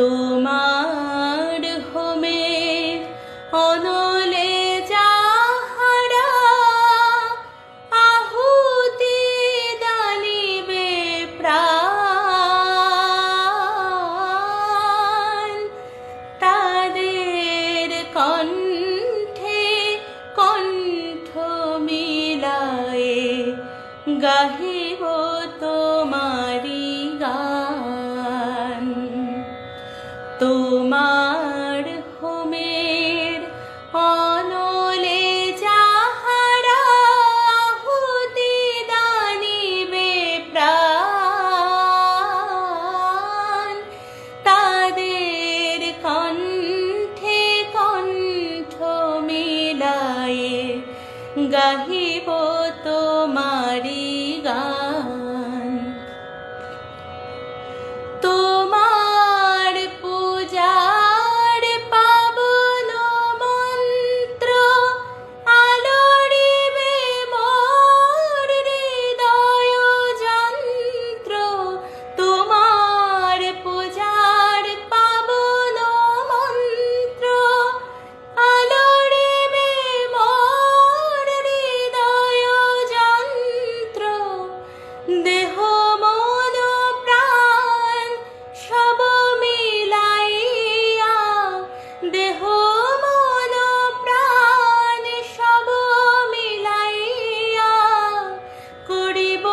তোমার হোমের অনলে যাহারা আহুতি দানিবে প্রাণ, তাদের কণ্ঠে কণ্ঠ মিলায়ে গাহিব তোমারি গান। তোমার হোমের অনলে যাহারা আহুতি দানিবে প্রাণ, তাদের কণ্ঠে কণ্ঠ মিলায়ে গাহিব তোমারি গান। তোমার পূজার পাবন মন্ত্র আলোড়িবে মোর হৃদয় যন্ত্র। তোমার পূজার পাবন মন্ত্র আলোড়িবে মোর হৃদয় যন্ত্র। দেহ মন প্রাণ সব মিলাইয়া, দেহ মন প্রাণ সব মিলাইয়া করিব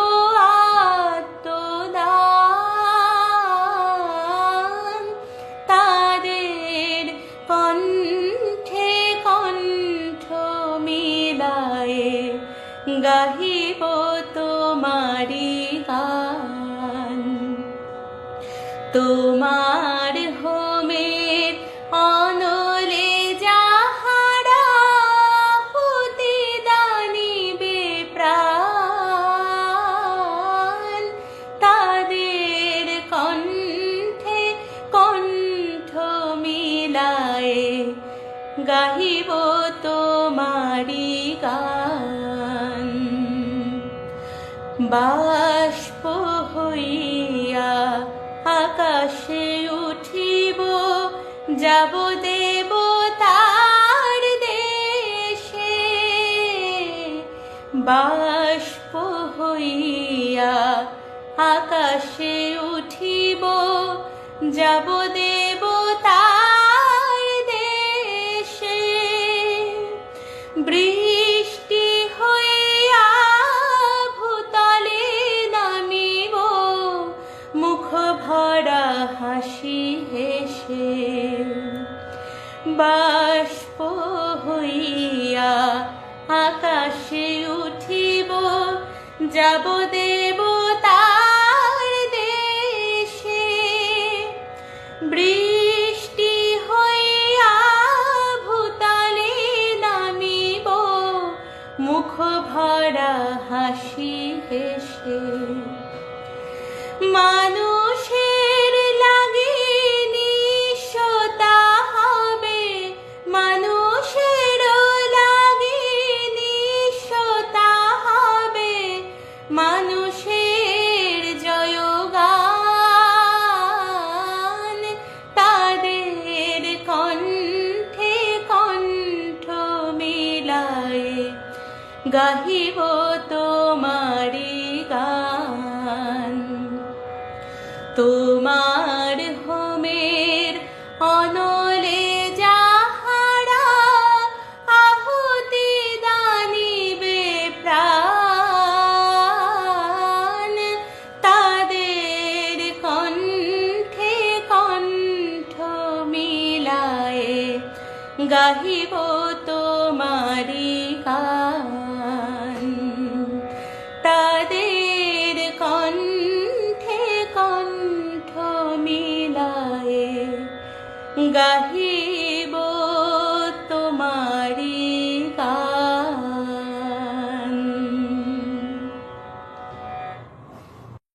আত্মদান। তাদের কণ্ঠে কণ্ঠ মিলায়ে গাহিব তোমারি গান। তোমার হোমের অনলে যাহারা আহুতি দানিবে প্রাণ, তাদের কণ্ঠে কণ্ঠ মিলায়ে গাহিব তোমারি গান। বাষ্প হইয়া আকাশে উঠিব, যাব দেবতার দেশে। বাষ্প হইয়া আকাশে উঠিব, যাব দেবতার দেশে। বৃষ্টি হইয়া ভূতলে নামিব, মুখ ভরা হাসি হেসে। বাষ্প হইয়া আকাশে উঠিব, যাব দেবতার দেশে। বৃষ্টি হইয়া ভূতলে নামিব, মুখ ভরা হাসি হেসে। মানুষের লাগি নিঃস্বতা হবে, মানুষের লাগি নিঃস্বতা হবে, মানুষের জয়গান। তাদের কণ্ঠে কণ্ঠ মিলায়ে গাহিব তোমারি গান। তোমার হোমের অনলে যাহারা আহুতি দানিবে প্রাণ, তাদের কণ্ঠে কণ্ঠ মিলায়ে গাহিব তোমারি গান। তাদের কণ্ঠে কণ্ঠ মিলায়ে গাহিব